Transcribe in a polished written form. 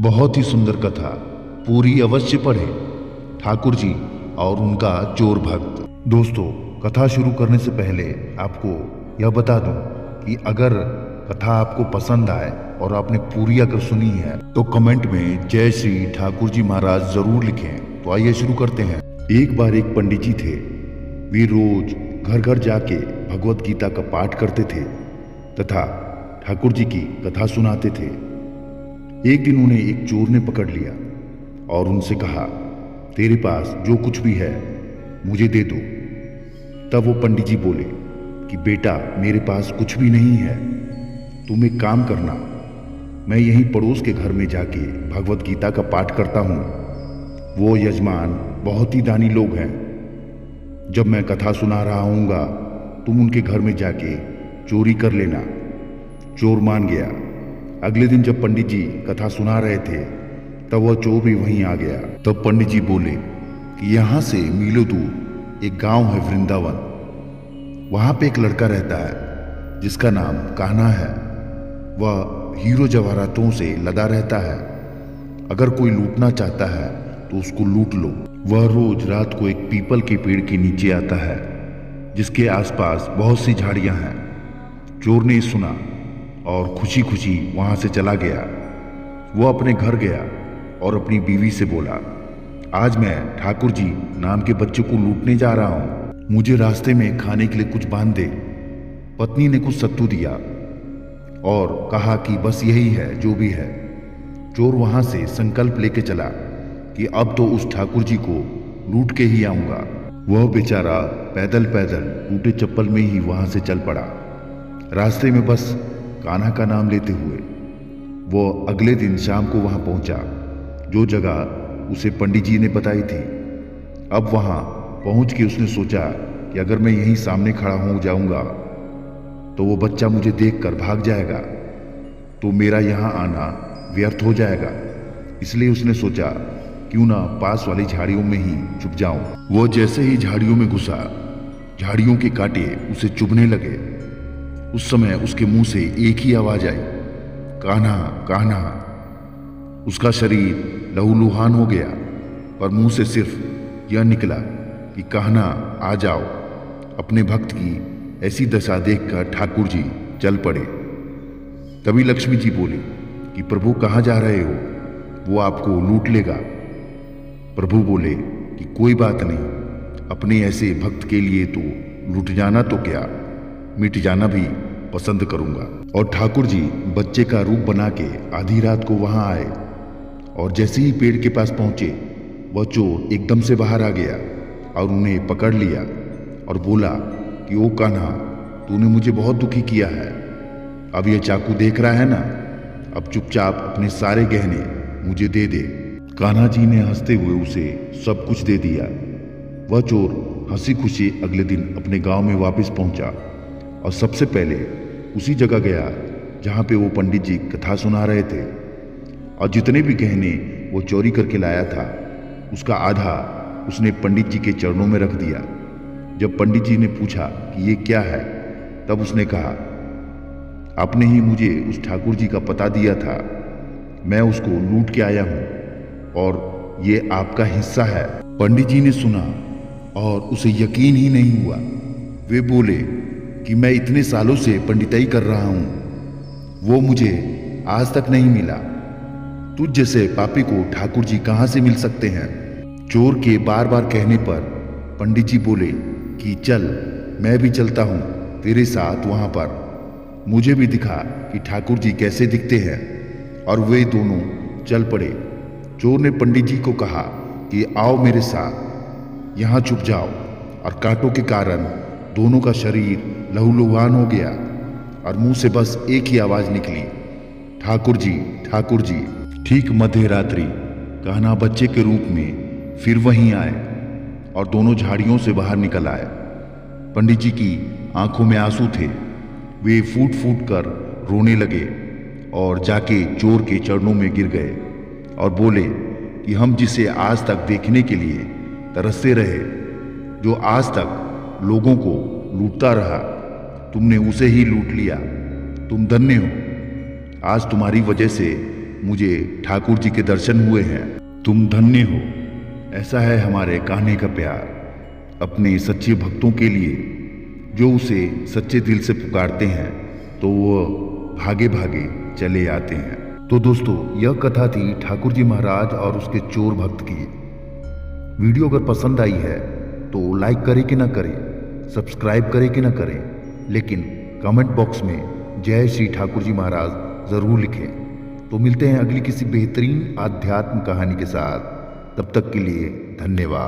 बहुत ही सुंदर कथा, पूरी अवश्य पढ़ें। ठाकुर जी और उनका चोर भक्त। दोस्तों, कथा शुरू करने से पहले आपको यह बता दूं कि अगर कथा आपको पसंद आए और आपने पूरी अगर सुनी है तो कमेंट में जय श्री ठाकुर जी महाराज जरूर लिखें। तो आइए शुरू करते हैं। एक बार एक पंडित जी थे। वे रोज घर घर जाके भगवत गीता का पाठ करते थे तथा ठाकुर जी की कथा सुनाते थे। एक दिन उन्हें एक चोर ने पकड़ लिया और उनसे कहा, तेरे पास जो कुछ भी है मुझे दे दो। तब वो पंडित जी बोले कि बेटा, मेरे पास कुछ भी नहीं है, तुम एक काम करना, मैं यहीं पड़ोस के घर में जाके भगवत गीता का पाठ करता हूँ। वो यजमान बहुत ही दानी लोग हैं। जब मैं कथा सुना रहा हूँगा तुम उनके घर में जाके चोरी कर लेना। चोर मान गया। अगले दिन जब पंडित जी कथा सुना रहे थे तब वह चोर भी वहीं आ गया। तब पंडित जी बोले कि यहाँ से मीलों दूर एक गांव है वृंदावन। वहां पे एक लड़का रहता है जिसका नाम कान्हा है। वह हीरो जवाहरातों से लदा रहता है। अगर कोई लूटना चाहता है तो उसको लूट लो। वह रोज रात को एक पीपल के पेड़ के नीचे आता है जिसके आसपास बहुत सी झाड़ियां हैं। चोर ने सुना और खुशी खुशी वहां से चला गया। वो अपने घर गया और अपनी बीवी से बोला, आज मैं ठाकुर जी नाम के बच्चे को लूटने जा रहा हूं, मुझे रास्ते में खाने के लिए कुछ बांध दे। पत्नी ने कुछ सत्तू दिया और कहा कि बस यही है जो भी है। चोर वहां से संकल्प लेके चला कि अब तो उस ठाकुर जी को लूट के ही आऊंगा। वह बेचारा पैदल पैदल टूटे चप्पल में ही वहां से चल पड़ा। रास्ते में बस कान्हा का नाम लेते हुए वो अगले दिन शाम को वहां पहुंचा जो जगह उसे पंडित जी ने बताई थी। अब वहां पहुंच के उसने सोचा कि अगर मैं यहीं सामने खड़ा हो जाऊंगा तो वो बच्चा मुझे देखकर भाग जाएगा, तो मेरा यहां आना व्यर्थ हो जाएगा। इसलिए उसने सोचा क्यों ना पास वाली झाड़ियों में ही छुप जाऊं। वो जैसे ही झाड़ियों में घुसा, झाड़ियों के कांटे उसे चुभने लगे। उस समय उसके मुंह से एक ही आवाज आई, कान्हा कान्हा। उसका शरीर लहूलुहान हो गया पर मुंह से सिर्फ यह निकला कि कान्हा आ जाओ। अपने भक्त की ऐसी दशा देखकर ठाकुर जी चल पड़े। तभी लक्ष्मी जी बोली कि प्रभु कहाँ जा रहे हो, वो आपको लूट लेगा। प्रभु बोले कि कोई बात नहीं, अपने ऐसे भक्त के लिए तो लूट जाना तो क्या, मिट जाना भी पसंद करूंगा। और ठाकुर जी बच्चे का रूप बना के आधी रात को वहां आए और जैसे ही पेड़ के पास पहुंचे वह चोर एकदम से बाहर आ गया और उन्हें पकड़ लिया और बोला कि ओ कान्हा, तूने मुझे बहुत दुखी किया है। अब यह चाकू देख रहा है ना, अब चुपचाप अपने सारे गहने मुझे दे दे। कान्हा जी ने हंसते हुए उसे सब कुछ दे दिया। वह चोर हंसी खुशी अगले दिन अपने गांव में वापस पहुंचा और सबसे पहले उसी जगह गया जहां पे वो पंडित जी कथा सुना रहे थे। और जितने भी गहने वो चोरी करके लाया था उसका आधा उसने पंडित जी के चरणों में रख दिया। जब पंडित जी ने पूछा कि ये क्या है, तब उसने कहा, आपने ही मुझे उस ठाकुर जी का पता दिया था, मैं उसको लूट के आया हूं और ये आपका हिस्सा है। पंडित जी ने सुना और उसे यकीन ही नहीं हुआ। वे बोले कि मैं इतने सालों से पंडिताई कर रहा हूं, वो मुझे आज तक नहीं मिला। तुझ जैसे पापी को ठाकुर जी कहां से मिल सकते हैं। चोर के बार बार कहने पर पंडित जी बोले कि चल, मैं भी चलता हूं तेरे साथ वहां पर, मुझे भी दिखा कि ठाकुर जी कैसे दिखते हैं। और वे दोनों चल पड़े। चोर ने पंडित जी को कहा कि आओ मेरे साथ, यहां छुप जाओ। और कांटों के कारण दोनों का शरीर लहूलुहान हो गया और मुंह से बस एक ही आवाज निकली, ठाकुर जी ठाकुर जी। ठीक मध्य रात्रि कान्हा बच्चे के रूप में फिर वहीं आए और दोनों झाड़ियों से बाहर निकल आए। पंडित जी की आंखों में आंसू थे। वे फूट फूट कर रोने लगे और जाके चोर के चरणों में गिर गए और बोले कि हम जिसे आज तक देखने के लिए तरसते रहे, जो आज तक लोगों को लूटता रहा, तुमने उसे ही लूट लिया। तुम धन्य हो। आज तुम्हारी वजह से मुझे ठाकुर जी के दर्शन हुए हैं। तुम धन्य हो। ऐसा है हमारे कान्हे का प्यार अपने सच्चे भक्तों के लिए, जो उसे सच्चे दिल से पुकारते हैं तो वो भागे भागे चले आते हैं। तो दोस्तों, यह कथा थी ठाकुर जी महाराज और उसके चोर भक्त की। वीडियो अगर पसंद आई है तो लाइक करें कि ना करें, सब्सक्राइब करें कि ना करें, लेकिन कमेंट बॉक्स में जय श्री ठाकुर जी महाराज जरूर लिखें। तो मिलते हैं अगली किसी बेहतरीन आध्यात्म कहानी के साथ। तब तक के लिए धन्यवाद।